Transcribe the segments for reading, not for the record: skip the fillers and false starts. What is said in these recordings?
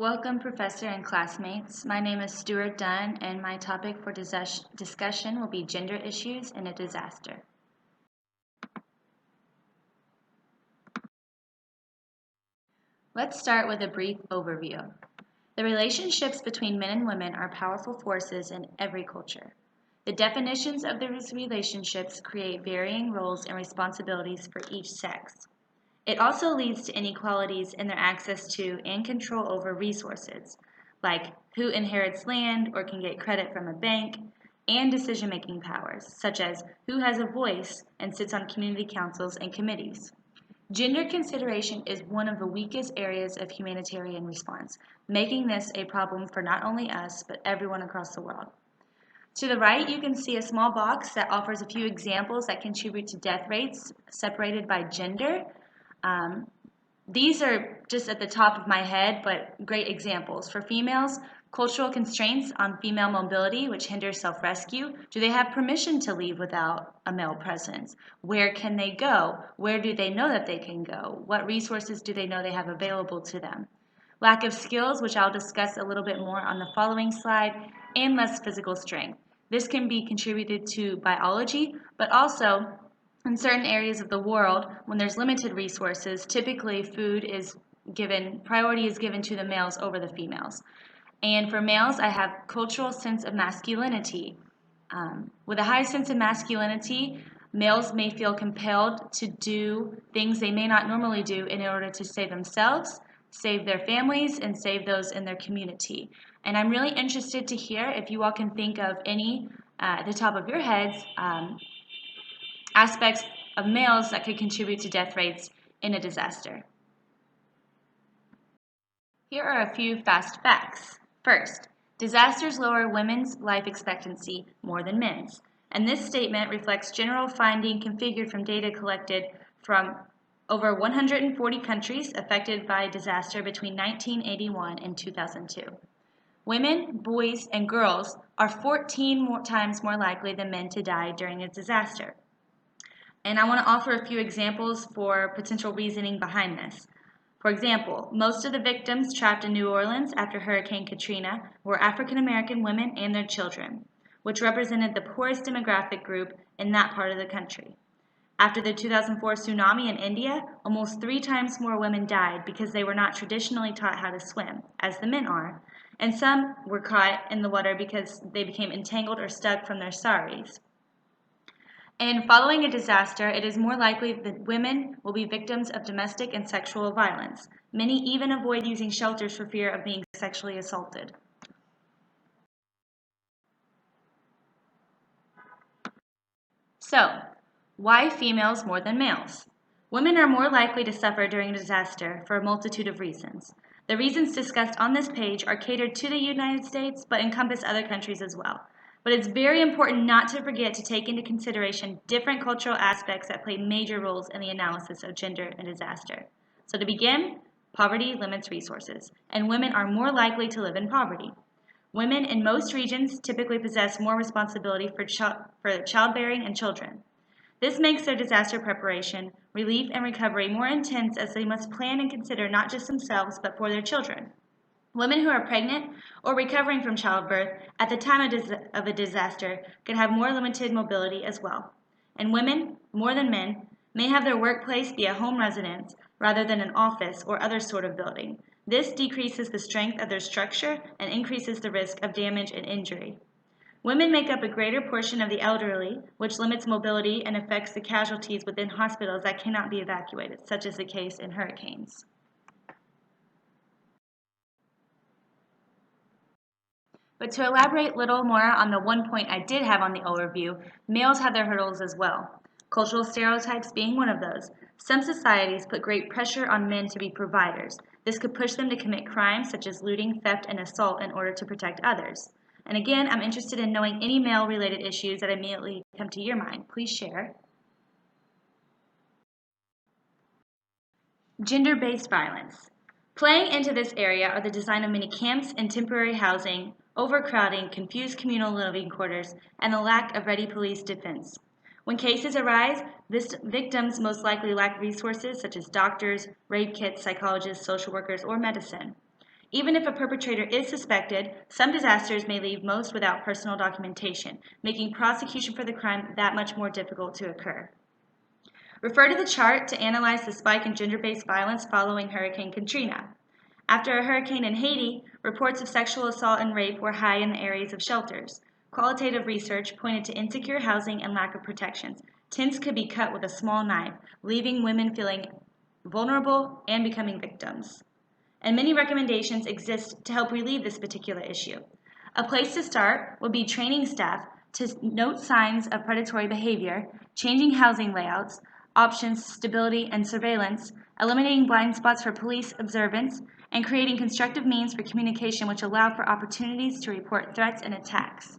Welcome, Professor and classmates. My name is Stuart Dunn, and my topic for discussion will be gender issues in a disaster. Let's start with a brief overview. The relationships between men and women are powerful forces in every culture. The definitions of these relationships create varying roles and responsibilities for each sex. It also leads to inequalities in their access to and control over resources, like who inherits land or can get credit from a bank, and decision-making powers, such as who has a voice and sits on community councils and committees. Gender consideration is one of the weakest areas of humanitarian response, making this a problem for not only us, but everyone across the world. To the right, you can see a small box that offers a few examples that contribute to death rates separated by gender. These are just at the top of my head, but great examples. For females, cultural constraints on female mobility, which hinders self-rescue. Do they have permission to leave without a male presence? Where can they go? Where do they know that they can go? What resources do they know they have available to them? Lack of skills, which I'll discuss a little bit more on the following slide, and less physical strength. This can be contributed to biology, but also in certain areas of the world, when there's limited resources, typically priority is given to the males over the females. And for males, I have cultural sense of masculinity. With a high sense of masculinity, males may feel compelled to do things they may not normally do in order to save themselves, save their families, and save those in their community. And I'm really interested to hear if you all can think of any, at the top of your heads, aspects of males that could contribute to death rates in a disaster. Here are a few fast facts. First, disasters lower women's life expectancy more than men's. And this statement reflects general finding configured from data collected from over 140 countries affected by disaster between 1981 and 2002. Women, boys, and girls are 14 times more likely than men to die during a disaster. And I want to offer a few examples for potential reasoning behind this. For example, most of the victims trapped in New Orleans after Hurricane Katrina were African American women and their children, which represented the poorest demographic group in that part of the country. After the 2004 tsunami in India, almost 3 times more women died because they were not traditionally taught how to swim, as the men are, and some were caught in the water because they became entangled or stuck from their saris. And following a disaster, it is more likely that women will be victims of domestic and sexual violence. Many even avoid using shelters for fear of being sexually assaulted. So, why females more than males? Women are more likely to suffer during a disaster for a multitude of reasons. The reasons discussed on this page are catered to the United States, but encompass other countries as well. But it's very important not to forget to take into consideration different cultural aspects that play major roles in the analysis of gender and disaster. So to begin, poverty limits resources, and women are more likely to live in poverty. Women in most regions typically possess more responsibility for childbearing and children. This makes their disaster preparation, relief, and recovery more intense as they must plan and consider not just themselves but for their children. Women who are pregnant or recovering from childbirth at the time of a disaster can have more limited mobility as well. And women, more than men, may have their workplace be a home residence rather than an office or other sort of building. This decreases the strength of their structure and increases the risk of damage and injury. Women make up a greater portion of the elderly, which limits mobility and affects the casualties within hospitals that cannot be evacuated, such as the case in hurricanes. But to elaborate a little more on the one point I did have on the overview, males have their hurdles as well. Cultural stereotypes being one of those. Some societies put great pressure on men to be providers. This could push them to commit crimes such as looting, theft, and assault in order to protect others. And again, I'm interested in knowing any male-related issues that immediately come to your mind. Please share. Gender-based violence. Playing into this area are the design of many camps and temporary housing, overcrowding, confused communal living quarters, and the lack of ready police defense. When cases arise, victims most likely lack resources such as doctors, rape kits, psychologists, social workers, or medicine. Even if a perpetrator is suspected, some disasters may leave most without personal documentation, making prosecution for the crime that much more difficult to occur. Refer to the chart to analyze the spike in gender-based violence following Hurricane Katrina. After a hurricane in Haiti, reports of sexual assault and rape were high in the areas of shelters. Qualitative research pointed to insecure housing and lack of protections. Tents could be cut with a small knife, leaving women feeling vulnerable and becoming victims. And many recommendations exist to help relieve this particular issue. A place to start would be training staff to note signs of predatory behavior, changing housing layouts, options, stability, and surveillance, eliminating blind spots for police observance, and creating constructive means for communication which allow for opportunities to report threats and attacks.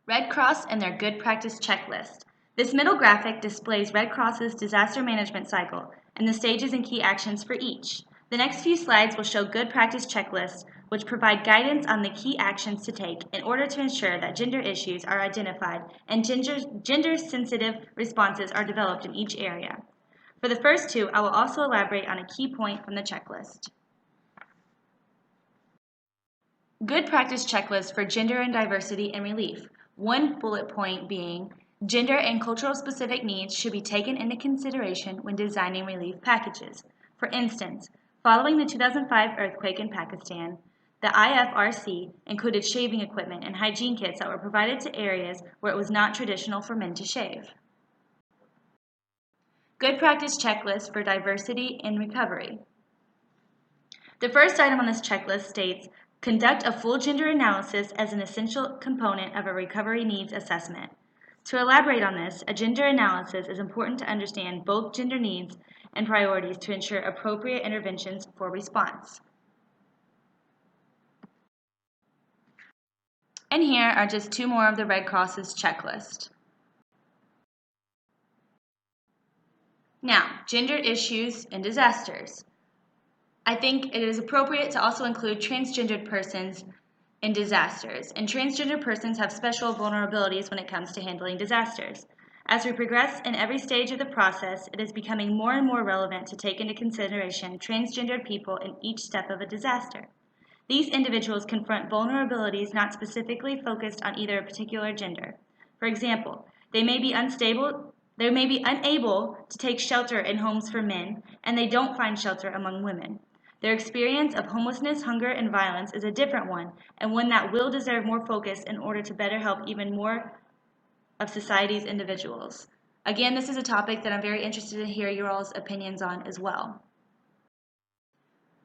Red Cross and their Good Practice Checklist. This middle graphic displays Red Cross's disaster management cycle and the stages and key actions for each. The next few slides will show Good Practice checklists, which provide guidance on the key actions to take in order to ensure that gender issues are identified and gender-sensitive responses are developed in each area. For the first two, I will also elaborate on a key point from the checklist. Good Practice Checklist for Gender and Diversity in Relief. One bullet point being, gender and cultural specific needs should be taken into consideration when designing relief packages. For instance, following the 2005 earthquake in Pakistan, the IFRC included shaving equipment and hygiene kits that were provided to areas where it was not traditional for men to shave. Good Practice Checklist for Diversity in Recovery. The first item on this checklist states, conduct a full gender analysis as an essential component of a recovery needs assessment. To elaborate on this, a gender analysis is important to understand both gender needs and priorities to ensure appropriate interventions for response. And here are just two more of the Red Cross's checklist. Now, gender issues in disasters. I think it is appropriate to also include transgendered persons in disasters, and transgender persons have special vulnerabilities when it comes to handling disasters. As we progress in every stage of the process, it is becoming more and more relevant to take into consideration transgendered people in each step of a disaster. These individuals confront vulnerabilities not specifically focused on either a particular gender. For example, they may be unable to take shelter in homes for men, and they don't find shelter among women. Their experience of homelessness, hunger, and violence is a different one, and one that will deserve more focus in order to better help even more of society's individuals. Again, this is a topic that I'm very interested to hear your all's opinions on as well.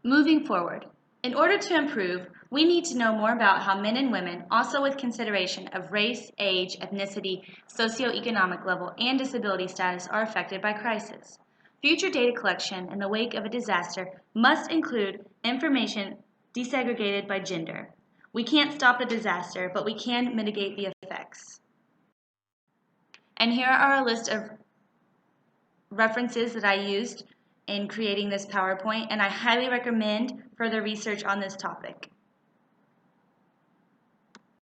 Moving forward, in order to improve, we need to know more about how men and women, also with consideration of race, age, ethnicity, socioeconomic level, and disability status, are affected by crisis. Future data collection in the wake of a disaster must include information desegregated by gender. We can't stop the disaster, but we can mitigate the effects. And here are a list of references that I used in creating this PowerPoint, and I highly recommend further research on this topic.